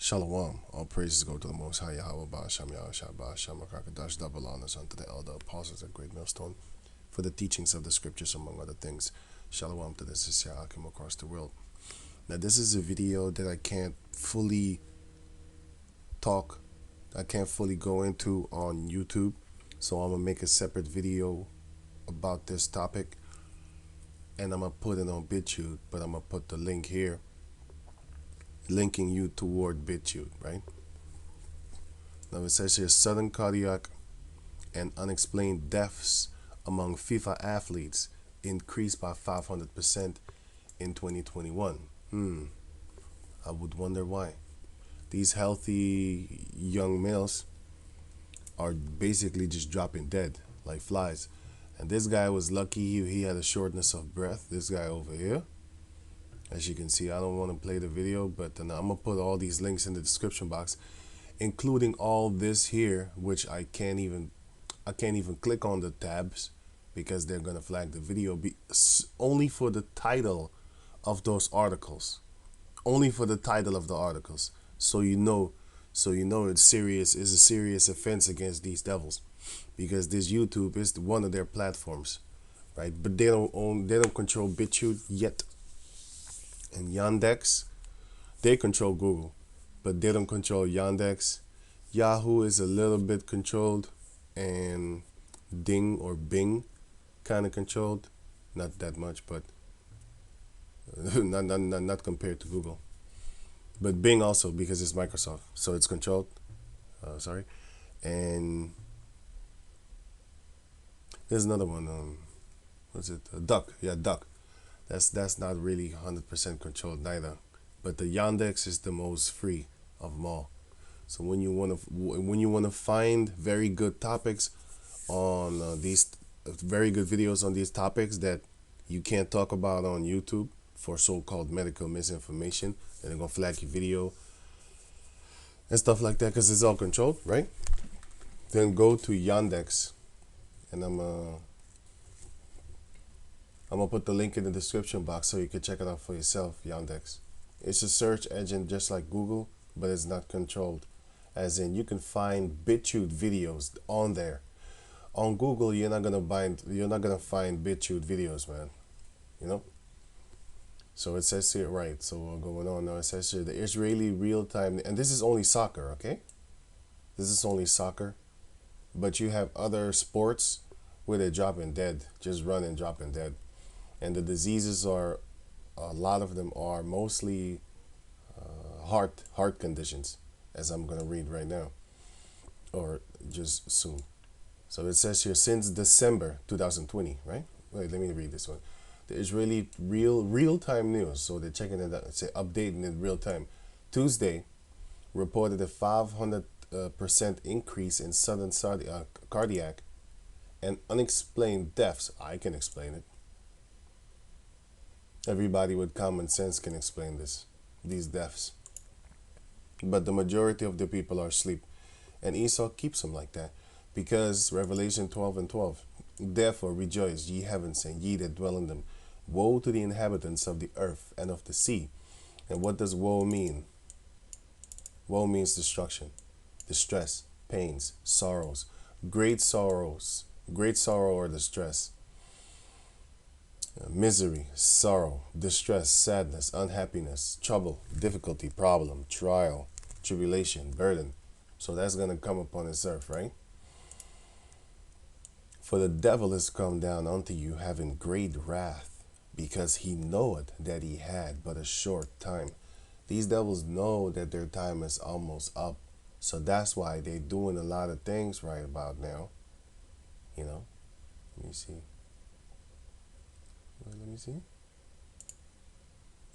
Shalom. All praises go to the Most High Yahawah Bahasham Yahawashi, double honors unto the elder apostles at Great Millstone for the teachings of the scriptures, among other things. Shalom to the Sisya Hakim across the world. Now, this is a video that I can't fully talk, I can't fully go into on YouTube, so I'm going to make a separate video about this topic, and I'm going to put it on BitChute, but I'm going to put the link here, linking you toward BitChute, right? Now it says here, sudden cardiac and unexplained deaths among FIFA athletes increased by 500% in 2021. I would wonder why. These healthy young males are basically just dropping dead like flies. And this guy was lucky he had a shortness of breath. This guy over here, as you can see, I don't want to play the video, but then I'm gonna put all these links in the description box, including all this here, which I can't even click on the tabs because they're gonna flag the video only for the title of those articles, only for the title of the articles, so you know it's serious, is a serious offense against these devils, because this YouTube is one of their platforms, right? But they don't control BitChute yet. And Yandex, they control Google, but they don't control Yandex. Yahoo is a little bit controlled, and Ding or Bing kind of controlled, not that much, but not compared to Google. But Bing also, because it's Microsoft, so it's controlled. Sorry, and there's another one. What's it? Duck. Yeah, Duck. That's not really 100% controlled neither, but the Yandex is the most free of them all. So when you want to find very good topics on these very good videos on these topics that you can't talk about on YouTube for so-called medical misinformation, and they're gonna flag your video and stuff like that because it's all controlled, right? Then go to Yandex, and I'm gonna put the link in the description box so you can check it out for yourself. Yandex, it's a search engine just like Google, but it's not controlled, as in you can find BitChute videos on there. On Google, you're not gonna find BitChute videos, man. You know. So it says here, right? So we're going on now. It says here the Israeli real-time, and this is only soccer, okay? This is only soccer, but you have other sports where they're dropping dead, just running, dropping dead. And the diseases are, a lot of them are mostly heart conditions, as I'm going to read right now, or just soon. So it says here, since December 2020, right? Wait, let me read this one. The Israeli real-time news, so they're checking it out, it's updating in real time. Tuesday reported a 500% increase in sudden cardiac and unexplained deaths. I can explain it. Everybody with common sense can explain these deaths. But the majority of the people are asleep. And Esau keeps them like that. Because Revelation 12:12, therefore rejoice, ye heavens, and ye that dwell in them. Woe to the inhabitants of the earth and of the sea. And what does woe mean? Woe means destruction, distress, pains, sorrows, great sorrow or distress. Misery, sorrow, distress, sadness, unhappiness, trouble, difficulty, problem, trial, tribulation, burden. So that's going to come upon this earth, right? For the devil is come down unto you having great wrath, because he knoweth that he had but a short time. These devils know that their time is almost up. So that's why they're doing a lot of things right about now. You know, let me see.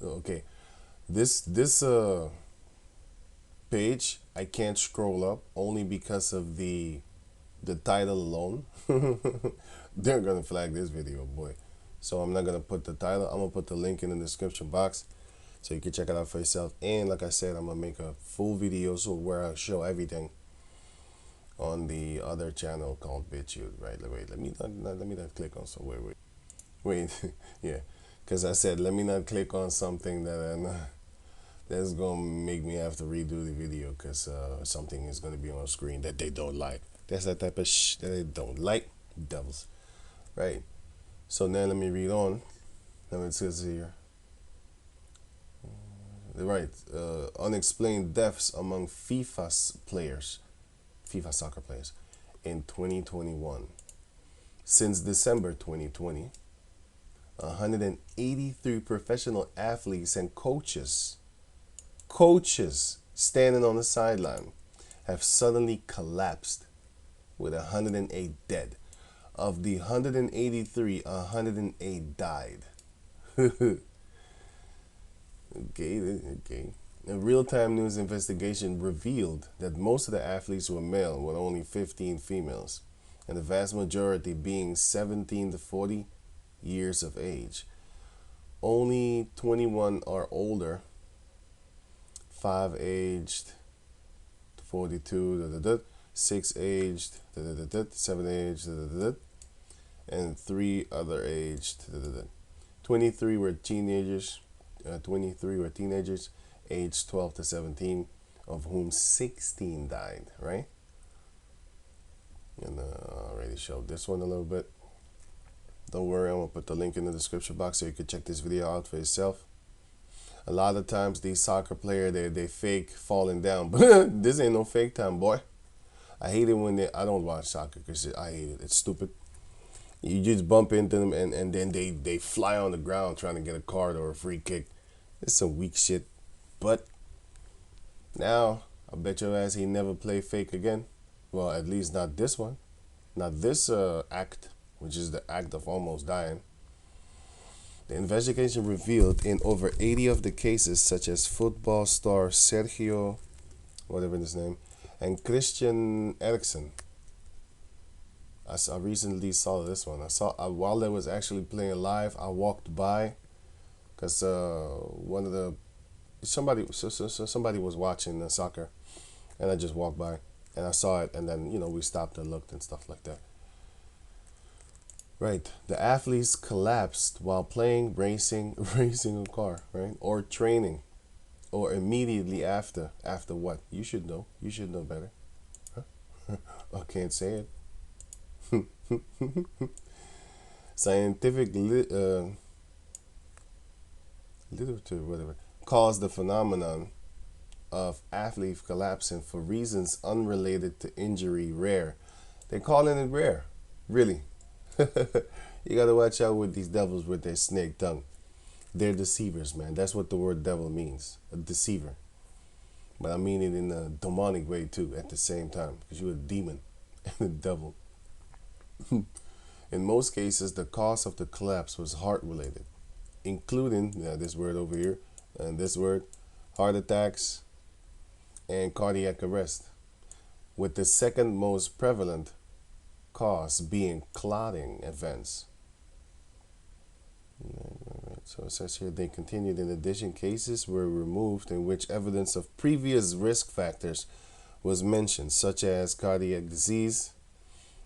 Okay, this page I can't scroll up only because of the title alone. They're gonna flag this video, boy. So I'm not gonna put the title. I'm gonna put the link in the description box so you can check it out for yourself. And like I said, I'm gonna make a full video where I show everything on the other channel called BitChute. Right? Wait, let me not click on some. Wait, yeah, because I said let me not click on something that That's gonna make me have to redo the video because something is gonna be on screen that they don't like. That's that type of that they don't like. Devils, right? So now let me read on. Now it says here, right? Unexplained deaths among FIFA soccer players, in 2021. Since December 2020, 183 professional athletes and coaches standing on the sideline have suddenly collapsed, with 108 dead. Of the 183, 108 died. Okay. A real-time news investigation revealed that most of the athletes were male, with only 15 females, and the vast majority being 17 to 40 years of age. Only 21 are older, 5 aged 42, 6 aged, 7 aged, and 3 other aged. 23 were teenagers. 23 were teenagers, aged 12 to 17, of whom 16 died. Right? And I already showed this one a little bit. Don't worry, I'm gonna put the link in the description box so you can check this video out for yourself. A lot of times these soccer players, they fake falling down, but this ain't no fake time, boy. I hate it when I don't watch soccer because I hate it. It's stupid. You just bump into them and then they fly on the ground trying to get a card or a free kick. It's some weak shit. But now I bet your ass he never play fake again. Well, at least not this one. Not this act, which is the act of almost dying. The investigation revealed in over 80 of the cases, such as football star Sergio, whatever his name, and Christian Eriksen. I recently saw this one. I saw while they was actually playing live. I walked by because one of the somebody was watching the soccer, and I just walked by and I saw it, and then we stopped and looked and stuff like that. Right, the athletes collapsed while playing, racing a car, right, or training, or immediately after. After what? You should know. You should know better. Huh? I can't say it. Scientific literature, whatever, calls the phenomenon of athletes collapsing for reasons unrelated to injury rare. They're calling it rare, really. You gotta watch out with these devils with their snake tongue. They're deceivers, man. That's what the word devil means, a deceiver. But I mean it in a demonic way too at the same time, because you're a demon and a devil. In most cases, the cause of the collapse was heart-related, including this word over here, and this word, heart attacks and cardiac arrest, with the second most prevalent cause being clotting events. So it says here, they continued, in addition, cases were removed in which evidence of previous risk factors was mentioned, such as cardiac disease.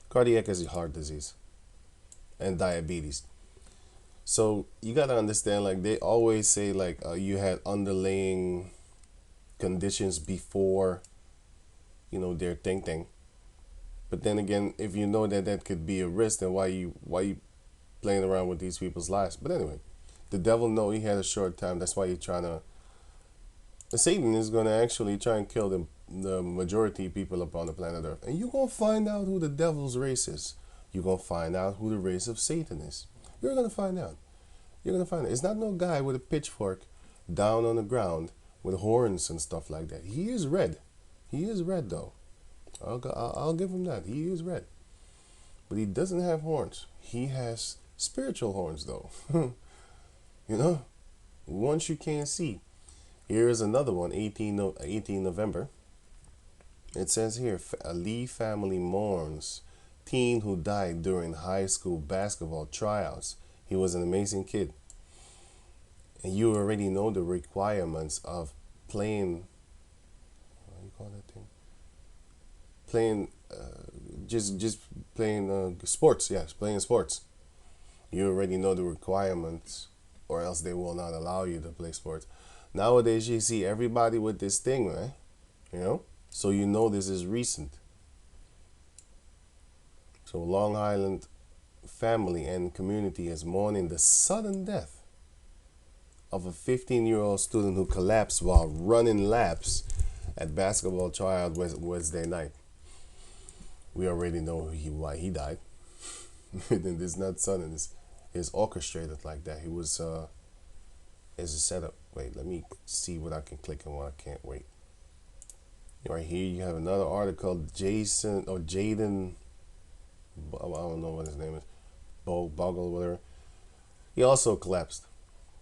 Cardiac is a heart disease, and diabetes. So you got to understand, like they always say, like you had underlaying conditions before, their thing. But then again, if you know that could be a risk, then why you playing around with these people's lives? But anyway, the devil know he had a short time. That's why he's trying to. Satan is going to actually try and kill the majority of people upon the planet Earth, and you're gonna find out who the devil's race is. You're gonna find out who the race of Satan is. You're gonna find out. You're gonna find out. It's not no guy with a pitchfork down on the ground with horns and stuff like that. He is red. He is red though. I'll give him that. He is red. But he doesn't have horns. He has spiritual horns, though. Ones you can't see. Here is another one, 18 November. It says here, a Lee family mourns teen who died during high school basketball tryouts. He was an amazing kid. And you already know the requirements of playing, what do you call that thing? Playing, just playing sports. Yes, playing sports. You already know the requirements, or else they will not allow you to play sports. Nowadays, you see everybody with this thing, right? You know? So you know this is recent. So Long Island family and community is mourning the sudden death of a 15-year-old student who collapsed while running laps at basketball tryout Wednesday night. We already know why he died. This is not sudden. It's orchestrated like that. He was is a setup. Wait, let me see what I can click and what I can't. Wait. Right here you have another article. Jason or Jaden, I don't know what his name is, Bogle, whatever. He also collapsed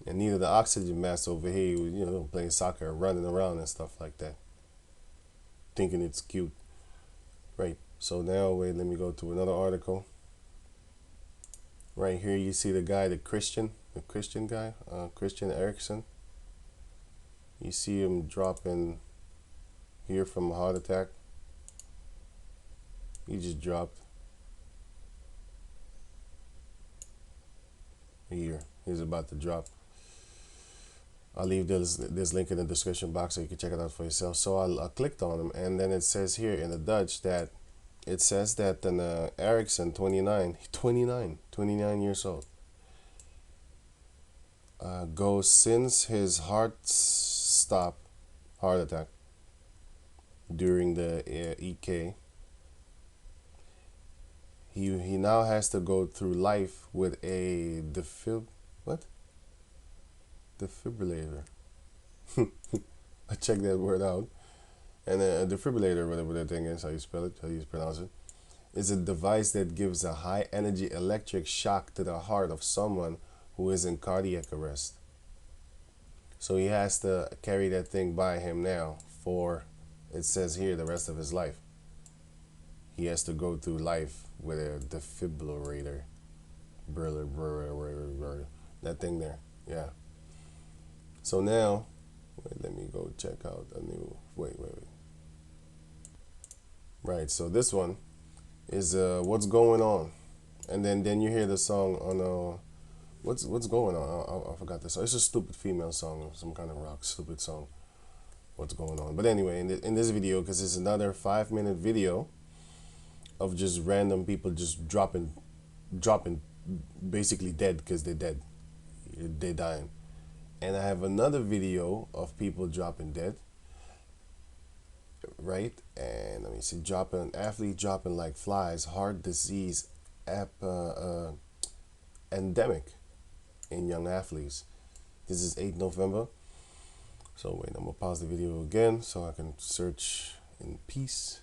and needed the oxygen mask over here. He was, playing soccer, running around and stuff like that, thinking it's cute. Right. So now, wait, let me go to another article. Right here you see the guy, the Christian guy, Christian Erickson. You see him dropping here from a heart attack. He just dropped. Here, he's about to drop. I'll leave this link in the description box so you can check it out for yourself. So I clicked on him, and then it says here in the Dutch that it says that Erickson, 29 years old, goes since his heart attack during the EK. He now has to go through life with a defibrillator. I checked that word out. And a defibrillator, whatever that thing is, how you spell it, how you pronounce it, is a device that gives a high energy electric shock to the heart of someone who is in cardiac arrest. So he has to carry that thing by him now for, it says here, the rest of his life. He has to go through life with a defibrillator. That thing there, yeah. So now, wait, let me go check out a new, wait. Right, so this one is What's Going On. And then you hear the song on what's going on. I forgot this song. It's a stupid female song, some kind of rock stupid song. What's going on? But anyway, in this video, because it's another 5-minute video of just random people just dropping basically dead because they're dead. They're dying. And I have another video of people dropping dead. Right, and let me see, athlete dropping like flies, heart disease endemic in young athletes. This is 8 November. So wait, I'm gonna pause the video again so I can search in peace.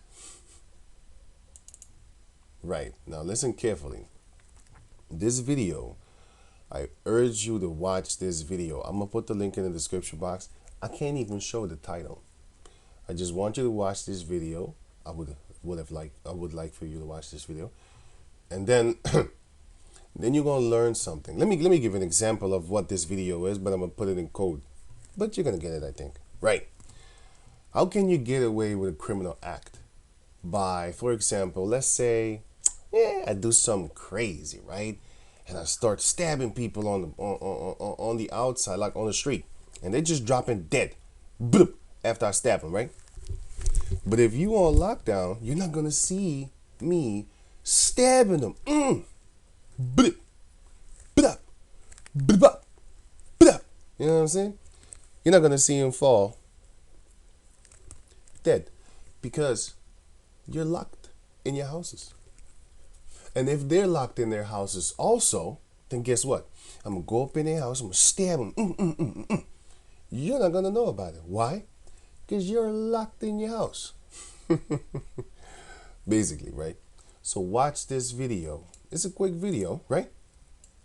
Right, now listen carefully. This video, I urge you to watch this video. I'm gonna put the link in the description box. I can't even show the title. I just want you to watch this video. I would like for you to watch this video, and then then you're gonna learn something. Let me give an example of what this video is, but I'm gonna put it in code. But you're gonna get it, I think. Right? How can you get away with a criminal act? By, for example, let's say, I do something crazy, right? And I start stabbing people on the outside, like on the street, and they just dropping dead. Bloop. After I stab him, right? But if you on lockdown, you're not gonna see me stabbing them. Blip, blip, blip, blip. You know what I'm saying? You're not gonna see him fall dead because you're locked in your houses. And if they're locked in their houses also, then guess what? I'm gonna go up in their house, I'm gonna stab them. You're not gonna know about it. Why? Because you're locked in your house. Basically, right? So watch this video. It's a quick video, right?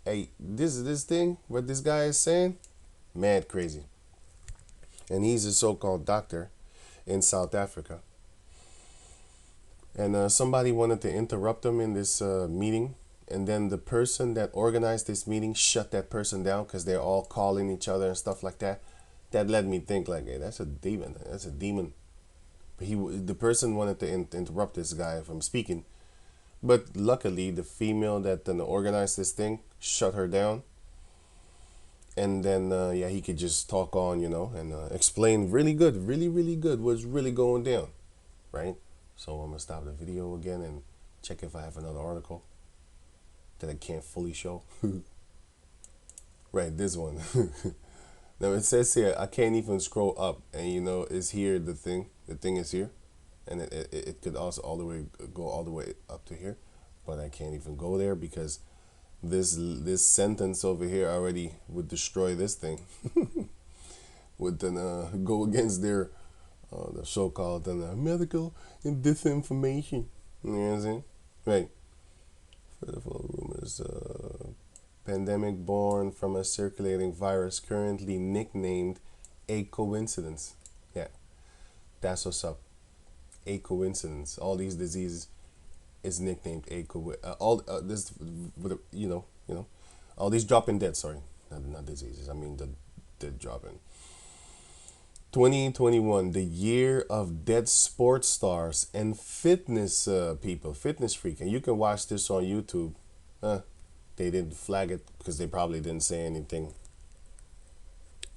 Hey, this thing, what this guy is saying, mad crazy. And he's a so-called doctor in South Africa. And somebody wanted to interrupt him in this meeting. And then the person that organized this meeting shut that person down because they're all calling each other and stuff like that. That led me think like, hey, that's a demon. That's a demon. The person wanted to interrupt this guy from speaking, but luckily the female that organized this thing shut her down, And then yeah, he could just talk on, and explain really good, really good what's really going down, right? So I'm gonna stop the video again and check if I have another article that I can't fully show. Right, this one. Now it says here I can't even scroll up, and it's here, the thing is here, and it could also go all the way up to here, but I can't even go there because this sentence over here already would destroy this thing. Would then go against their the so-called medical and disinformation. You know what I'm saying? Right. Furthermore, rumors. Pandemic born from a circulating virus currently nicknamed a coincidence. Yeah, that's what's up. A coincidence. All these diseases is nicknamed a all this, all these dropping dead. Sorry, not diseases. I mean the dead dropping. 2021, the year of dead sports stars and fitness people, fitness freak, and you can watch this on YouTube. They didn't flag it because they probably didn't say anything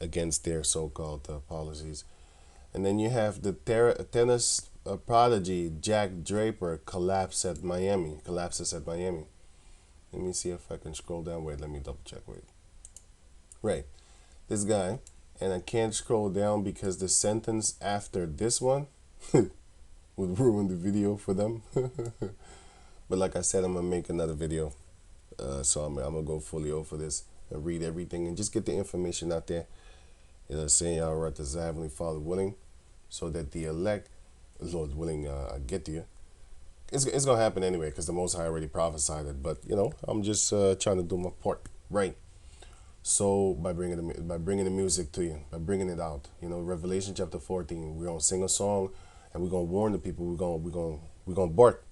against their so-called policies. And then you have the tennis prodigy Jack Draper collapses at Miami. Let me see if I can scroll down. Wait, let me double check. Wait. Right, this guy, and I can't scroll down because the sentence after this one would ruin the video for them. But like I said, I'm gonna make another video. So I'm gonna go fully over this and read everything and just get the information out there. Saying Yahawah to Heavenly Father willing, so that the elect, Lord willing, get to you. It's gonna happen anyway because the Most High already prophesied it. But I'm just trying to do my part, right? So by bringing the music to you, by bringing it out, Revelation chapter 14, we're gonna sing a song, and we're gonna warn the people. We're gonna bark.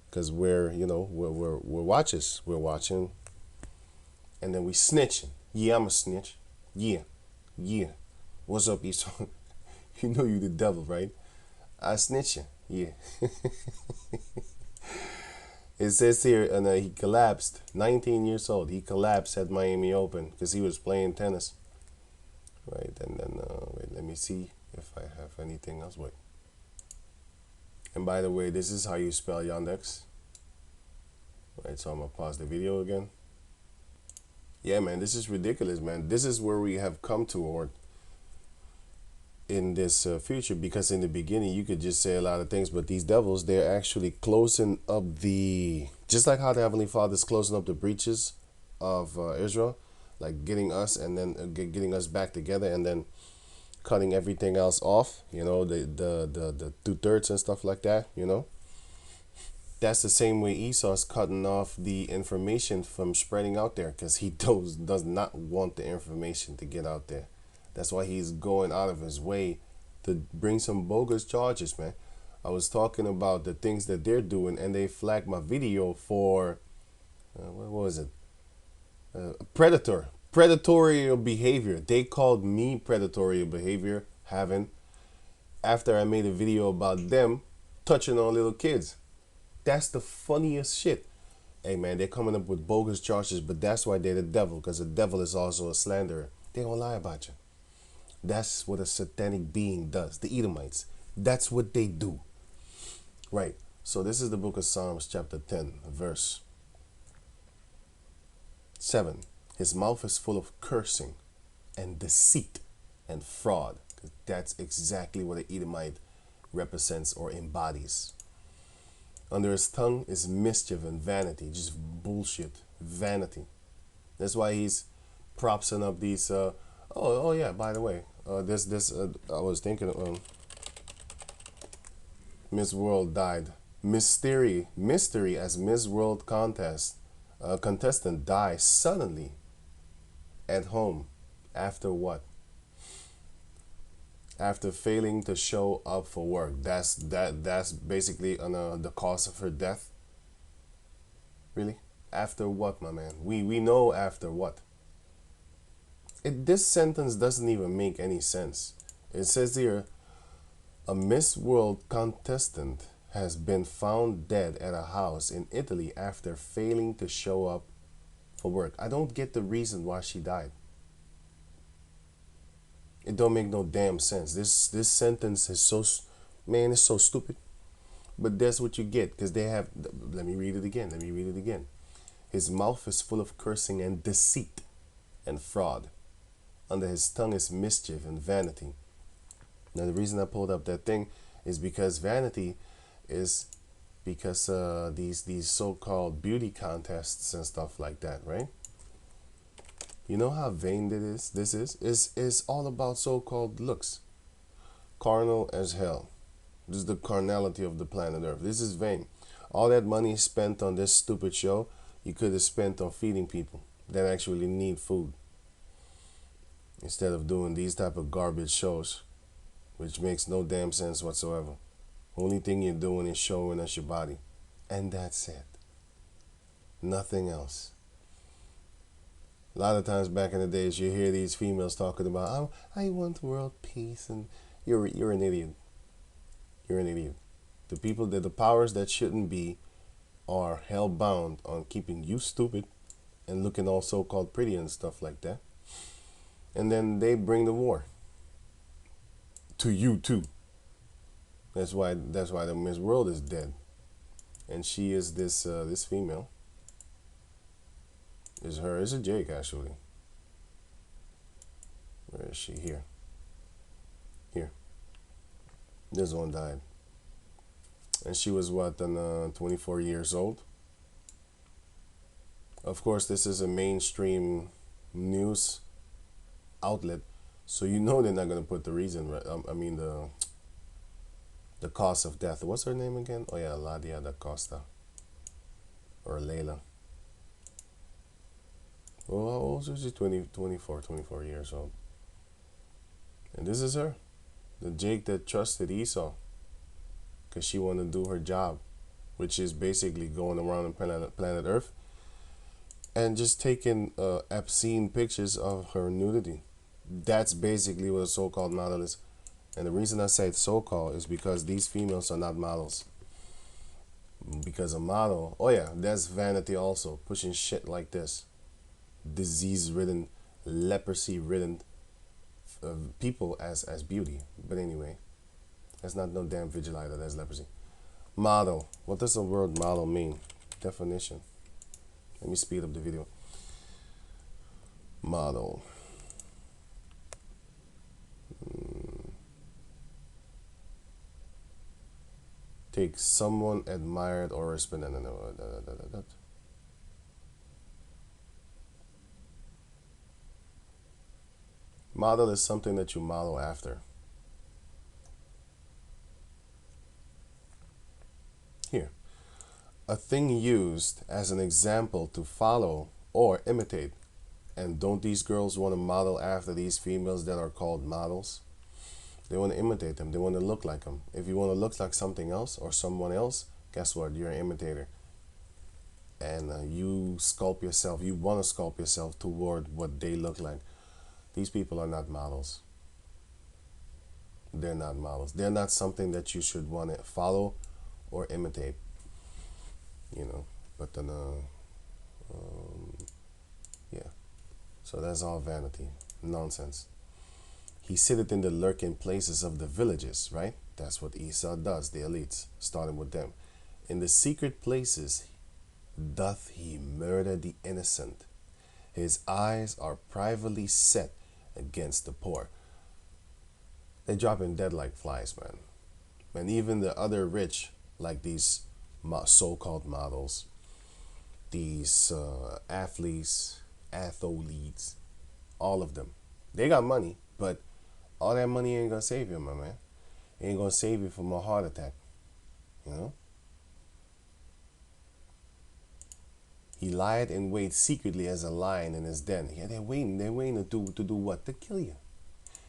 Because we're watchers. We're watching. And then we snitching. Yeah, I'm a snitch. Yeah. What's up, Esau? You know you the devil, right? I snitching. Yeah. It says here, and he collapsed. 19 years old. He collapsed at Miami Open because he was playing tennis. Right, and then, wait, let me see if I have anything else. Wait. And by the way, this is how you spell Yandex. Right, so I'm gonna pause the video again. Yeah, man, this is ridiculous, man. This is where we have come toward in this future, because in the beginning you could just say a lot of things, but these devils, they're actually closing up just like how the Heavenly Father is closing up the breaches of Israel, like getting us and then getting us back together, and then cutting everything else off, the 2/3 and stuff like that, That's the same way Esau's cutting off the information from spreading out there, because he does not want the information to get out there. That's why he's going out of his way to bring some bogus charges, man. I was talking about the things that they're doing, and they flagged my video for, what was it? Predatory behavior. They called me predatory behavior, after I made a video about them touching on little kids. That's the funniest shit. Hey, man, they're coming up with bogus charges, but that's why they're the devil, because the devil is also a slanderer. They don't lie about you. That's what a satanic being does. The Edomites. That's what they do. Right. So this is the book of Psalms chapter 10, verse 7. His mouth is full of cursing and deceit and fraud. That's exactly what an Edomite represents or embodies. Under his tongue is mischief and vanity, just bullshit, vanity. That's why he's propsing up these. Oh yeah. By the way, this I was thinking. Miss World died. Mystery as Miss World contestant dies suddenly at home. After what? After failing to show up for work. That's basically the cause of her death. Really? After what, my man? We know after what. This sentence doesn't even make any sense. It says here, a Miss World contestant has been found dead at a house in Italy after failing to show up for work. I don't get the reason why she died. It don't make no damn sense. This sentence is so, man, it's so stupid. But that's what you get, because they have, let me read it again. Let me read it again. His mouth is full of cursing and deceit and fraud. Under his tongue is mischief and vanity. Now, the reason I pulled up that thing is because vanity is because these so-called beauty contests and stuff like that, right? You know how vain it is? This is all about so-called looks. Carnal as hell. This is the carnality of the planet Earth. This is vain. All that money spent on this stupid show, you could have spent on feeding people that actually need food, instead of doing these type of garbage shows, which makes no damn sense whatsoever. Only thing you're doing is showing us your body, and that's it. Nothing else. A lot of times back in the days, you hear these females talking about, "Oh, I want world peace," and you're an idiot. You're an idiot. The people that the powers that shouldn't be are hell bound on keeping you stupid and looking all so-called pretty and stuff like that. And then they bring the war to you too. That's why the Miss World is dead, and she is this female. Is her? Is it Jake actually? Where is she? Here. Here. This one died, and she was what, 24 years old. Of course, this is a mainstream news outlet, so you know they're not gonna put the reason. I mean the cause of death. What's her name again? Oh yeah, Ladia da Costa, or Layla. Well, how old is she? 24 years old. And this is her, the Jake that trusted Esau, because she wanted to do her job, which is basically going around on planet Earth and just taking obscene pictures of her nudity. That's basically what a so-called model is. And the reason I say so-called is because these females are not models. Because a model, oh yeah, that's vanity also, pushing shit like this. Disease-ridden, leprosy-ridden people as beauty. But anyway, that's not no damn vigilante, that's leprosy. Model. What does the word model mean? Definition. Let me speed up the video. Model. Take someone admired or respected. Model is something that you model after. Here. A thing used as an example to follow or imitate. And don't these girls want to model after these females that are called models? They want to imitate them. They want to look like them. If you want to look like something else or someone else, guess what? You're an imitator. And you sculpt yourself. You want to sculpt yourself toward what they look like. These people are not models. They're not models. They're not something that you should want to follow or imitate. You know, but then, yeah. So that's all vanity. Nonsense. He sitteth in the lurking places of the villages, right? That's what Esau does, the elites, starting with them. In the secret places doth he murder the innocent. His eyes are privately set against the poor. They dropping dead like flies, man. And even the other rich, like these so-called models, these athletes, all of them, they got money, but all that money ain't gonna save you, my man. It ain't gonna save you from a heart attack, you know? He lied in wait secretly as a lion in his den. Yeah, they're waiting to do what? To kill you.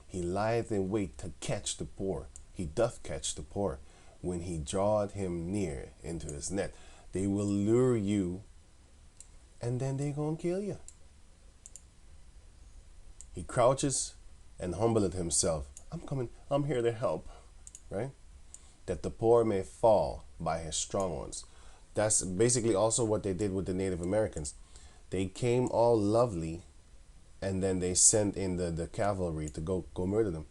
He lieth in wait to catch the poor. He doth catch the poor. When he draweth him near into his net, they will lure you, and then they gonna kill you. He crouches and humbleth himself. I'm coming, I'm here to help, right? That the poor may fall by his strong ones. That's basically also what they did with the Native Americans. They came all lovely and then they sent in the cavalry to go murder them.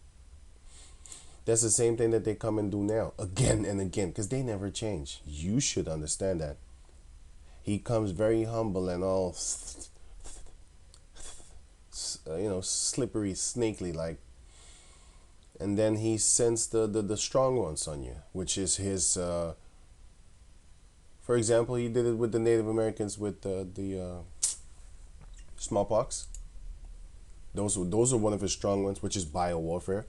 That's the same thing that they come and do now, again and again, because they never change. You should understand that. He comes very humble and all, slippery, snakely like, and then he sends the strong ones on you, which is his. For example, he did it with the Native Americans with the smallpox. Those are one of his strong ones, which is bio warfare,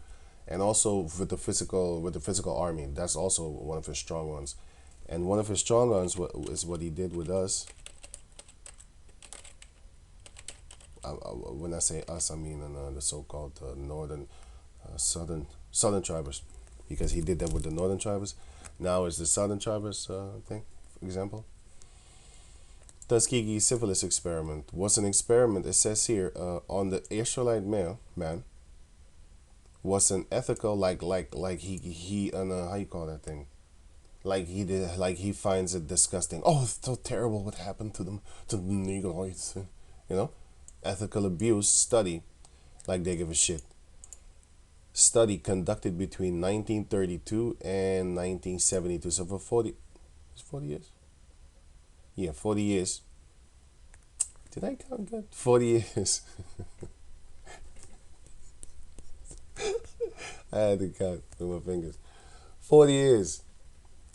and also with the physical army. That's also one of his strong ones, and one of his strong ones is what he did with us. When I say us, I mean the so-called northern, southern tribers, because he did that with the northern tribers. Now is the southern tribers thing, for example. Tuskegee syphilis experiment was an experiment. It says here on the Israelite man was an ethical like he how you call that thing, like he finds it disgusting. Oh, it's so terrible what happened to them, to the Negroids, ethical abuse study, like they give a shit. Study conducted between 1932 and 1972, so for 40 years. Yeah, 40 years. Did I count good? 40 years. I had to count with my fingers. 40 years.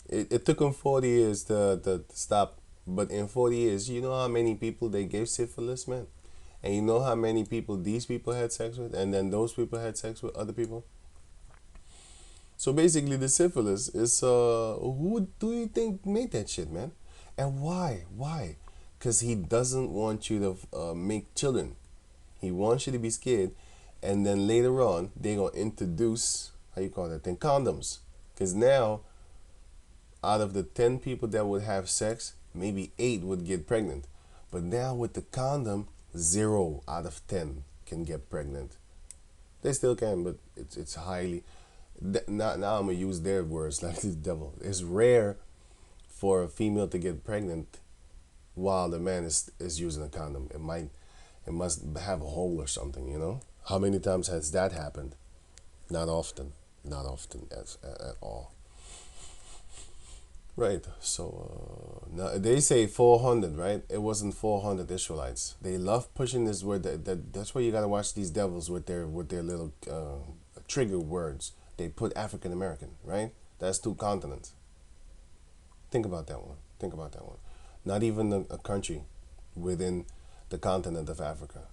It took them 40 years to stop. But in 40 years, you know how many people they gave syphilis, man? And you know how many people these people had sex with? And then those people had sex with other people? So basically, the syphilis is, who do you think made that shit, man? And why? Why? Because he doesn't want you to make children. He wants you to be scared. And then later on, they're going to introduce, how you call that thing, condoms. Because now, out of the 10 people that would have sex, maybe 8 would get pregnant. But now with the condom, 0 out of 10 can get pregnant. They still can, but it's highly... Now I'm going to use their words like the devil. It's rare for a female to get pregnant while the man is using a condom. It must have a hole or something, you know? How many times has that happened? Not often. Not often at all. Right. So now they say 400, right? It wasn't 400 Israelites. They love pushing this word. That's why you gotta watch these devils with their little trigger words. They put African American, right? That's 2 continents. Think about that one. Think about that one. Not even a country within the continent of Africa.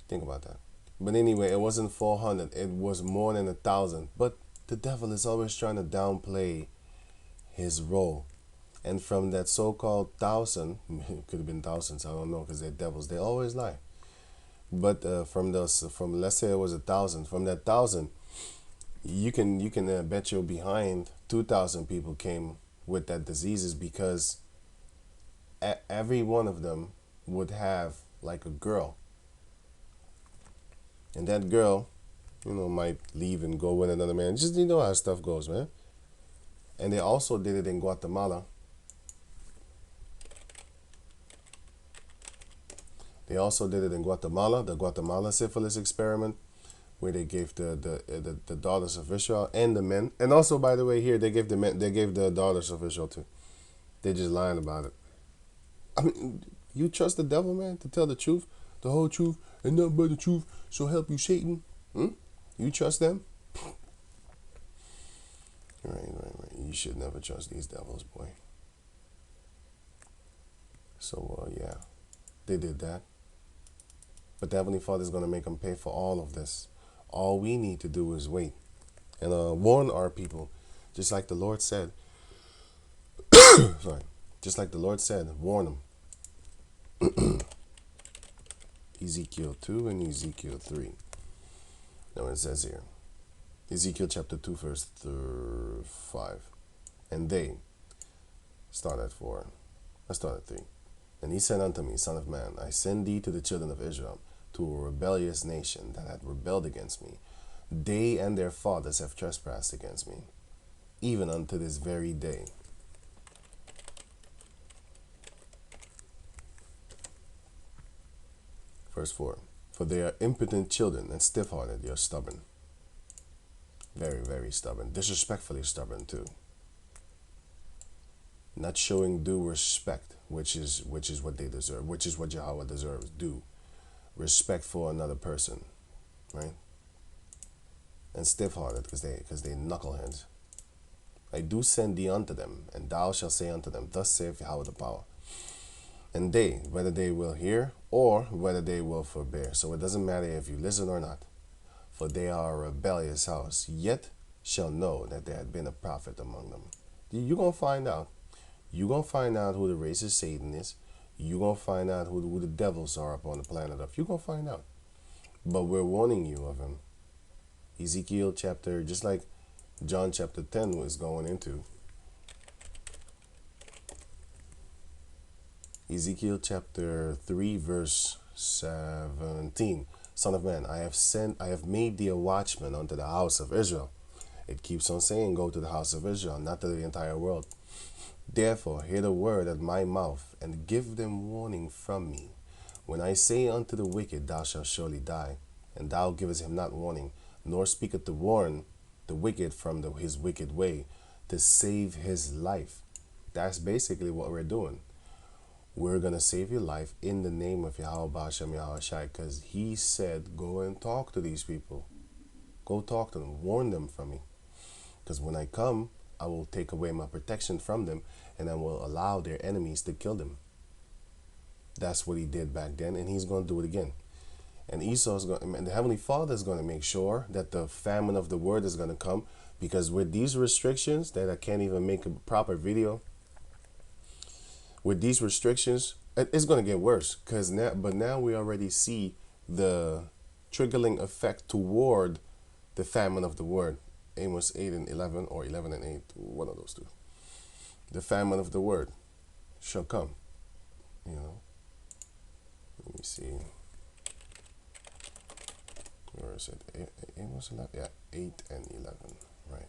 Think about that. But anyway, it wasn't 400. It was more than 1,000. But the devil is always trying to downplay his role. And from that so-called 1,000, it could have been thousands, I don't know, because they're devils. They always lie. But from let's say it was 1,000. From that 1,000, you can bet you're behind 2,000 people came with that diseases, because every one of them would have like a girl, and that girl, might leave and go with another man. Just, how stuff goes, man. And they also did it in Guatemala. They also did it in Guatemala, the Guatemala syphilis experiment, where they gave the daughters of Israel and the men. And also, by the way, here they gave the daughters of Israel too. They're just lying about it. I mean, you trust the devil, man, to tell the truth, the whole truth, and nothing but the truth, so help you Satan? You trust them? Right. You should never trust these devils, boy. So, yeah, they did that. But the Heavenly Father is going to make them pay for all of this. All we need to do is wait and warn our people, just like the Lord said. Sorry. Just like the Lord said, warn them. Ezekiel 2 and Ezekiel 3. Now it says here, Ezekiel chapter 2, verse 5. And they, start at 4. Let's start at 3. And he said unto me, Son of man, I send thee to the children of Israel, to a rebellious nation that hath rebelled against me. They and their fathers have trespassed against me, even unto this very day. Verse 4. For they are impotent children and stiff-hearted. You're stubborn. Very, very stubborn. Disrespectfully stubborn too. Not showing due respect, which is what they deserve, which is what Yahawah deserves. Due respect for another person, right? And stiff-hearted, because they knuckleheads. I do send thee unto them, and thou shalt say unto them, thus saith Yahawah the power. And they, whether they will hear or whether they will forbear. So it doesn't matter if you listen or not. For they are a rebellious house, yet shall know that there had been a prophet among them. You're going to find out. You're going to find out who the racist Satan is. You're going to find out who the devils are upon the planet Earth. You're going to find out. But we're warning you of him. Ezekiel chapter, just like John chapter 10 was going into. Ezekiel chapter 3 verse 17. Son of man, I have made thee a watchman unto the house of Israel. It keeps on saying, go to the house of Israel, not to the entire world. Therefore, hear the word at my mouth, and give them warning from me. When I say unto the wicked, thou shalt surely die, and thou givest him not warning, nor speaketh to warn the wicked from his wicked way, to save his life. That's basically what we're doing. We're going to save your life in the name of Yahawah Bahasham Yahawashi, because he said, go and talk to these people. Go talk to them. Warn them from me. Because when I come, I will take away my protection from them, and I will allow their enemies to kill them. That's what he did back then, and he's going to do it again. And Esau's going, and the Heavenly Father is going to make sure that the famine of the word is going to come, because with these restrictions that I can't even make a proper video, with these restrictions, it's going to get worse. But now we already see the trickling effect toward the famine of the word. Amos 8 and 11, or 11 and 8, one of those two. The famine of the word shall come. You know. Let me see. Where is it? Amos 11? Yeah, 8 and 11. Right.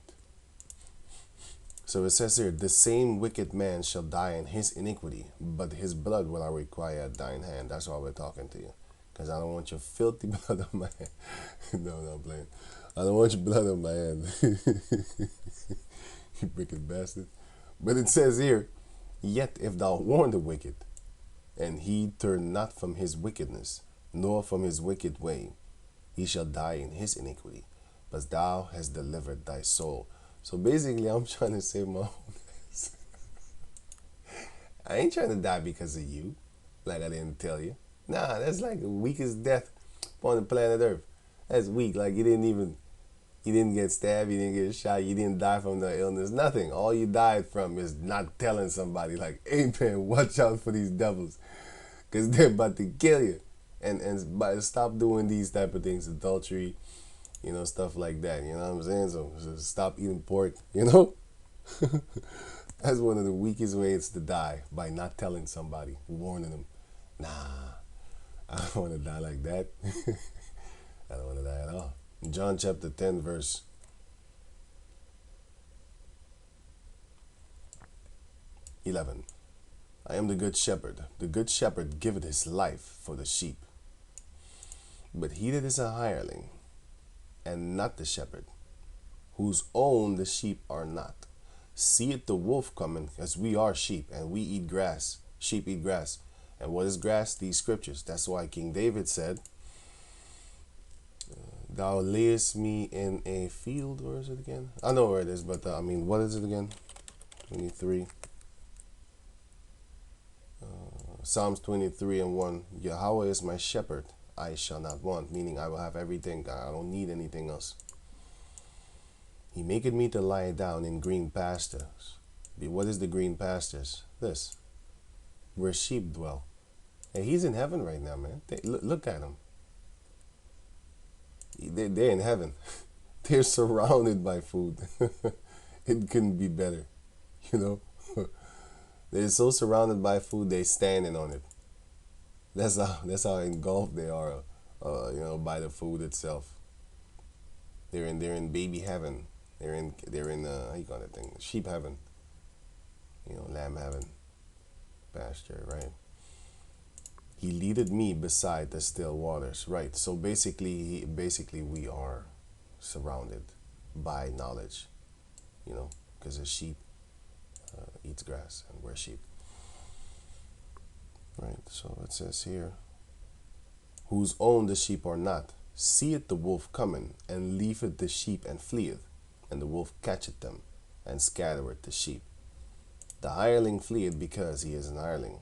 So it says here, the same wicked man shall die in his iniquity, but his blood will I require at thine hand. That's why we're talking to you. Because I don't want your filthy blood on my hand. No, I'm playing. I don't want your blood on my hand. You wicked bastard. But it says here, yet if thou warn the wicked, and he turn not from his wickedness, nor from his wicked way, he shall die in his iniquity, but thou hast delivered thy soul. So basically, I'm trying to save my own ass. I ain't trying to die because of you, like I didn't tell you. Nah, that's like the weakest death upon the planet Earth. That's weak. Like you didn't get stabbed, you didn't get shot, you didn't die from the illness, nothing. All you died from is not telling somebody, like, hey man, watch out for these devils, because they're about to kill you. And stop doing these type of things, adultery, you know, stuff like that, you know what I'm saying? So stop eating pork, you know? That's one of the weakest ways to die, by not telling somebody, warning them. Nah, I don't want to die like that. I don't want to die at all. John chapter 10, verse 11. I am the good shepherd. The good shepherd giveth his life for the sheep. But he that is a hireling, and not the shepherd, whose own the sheep are not, seeth the wolf coming, as we are sheep, and we eat grass. Sheep eat grass. And what is grass? These scriptures. That's why King David said, thou layest me in a field, where is it again? I know where it is, but I mean, what is it again? 23. Psalms 23 and 1. Yahawah is my shepherd, I shall not want, meaning I will have everything. I don't need anything else. He maketh me to lie down in green pastures. What is the green pastures? This, where sheep dwell. And he's in heaven right now, man. Look at him. They're in heaven. They're surrounded by food. It couldn't be better, you know. They're so surrounded by food, they're standing on it. That's how engulfed they are, you know, by the food itself. They're in baby heaven. They're in how you call that thing? Sheep heaven. You know, lamb heaven, pasture, right? He leaded me beside the still waters. Right. So basically we are surrounded by knowledge, you know, because a sheep eats grass and we're sheep. Right. So it says here, whose own the sheep are not, seeth the wolf coming, and leaveth the sheep and fleeth, and the wolf catcheth them, and scattereth the sheep. The hireling fleeth because he is an hireling,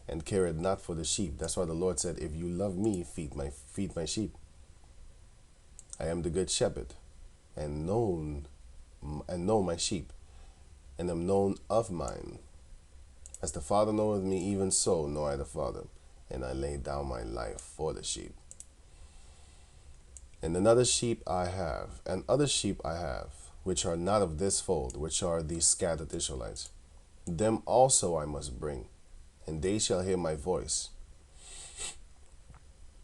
and careth not for the sheep. That's why the Lord said, if you love me, feed my sheep. I am the good shepherd, and know my sheep, and am known of mine. As the Father knoweth me, even so know I the Father, and I lay down my life for the sheep. And other sheep I have, which are not of this fold, which are these scattered Israelites. Them also I must bring, and they shall hear my voice.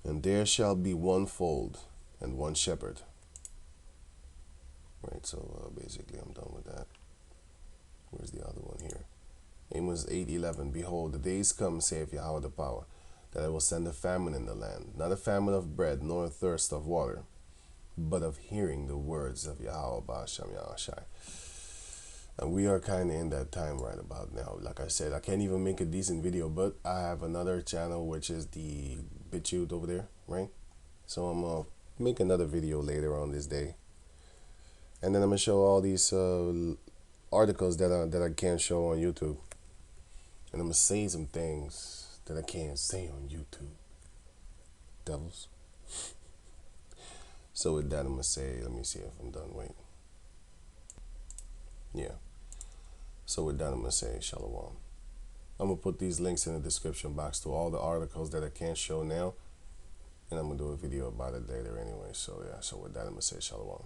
And there shall be one fold and one shepherd. Right, so basically I'm done with that. Where's the other one here? Amos 8:11. Behold, the days come, saith Yahawah the power, that I will send a famine in the land, not a famine of bread, nor a thirst of water, but of hearing the words of Yahawah Bahasham Yahawashi. And we are kind of in that time right about now. Like I said, I can't even make a decent video, but I have another channel, which is the BitChute over there, right? So I'm going to make another video later on this day. And then I'm going to show all these articles that I can't show on YouTube. And I'm going to say some things that I can't say on YouTube. Devils. So with that, I'm going to say, let me see if I'm done. Wait. Yeah. So with that, I'm going to say Shalom. I'm going to put these links in the description box to all the articles that I can't show now. And I'm going to do a video about it later anyway. So yeah, so with that, I'm going to say Shalom.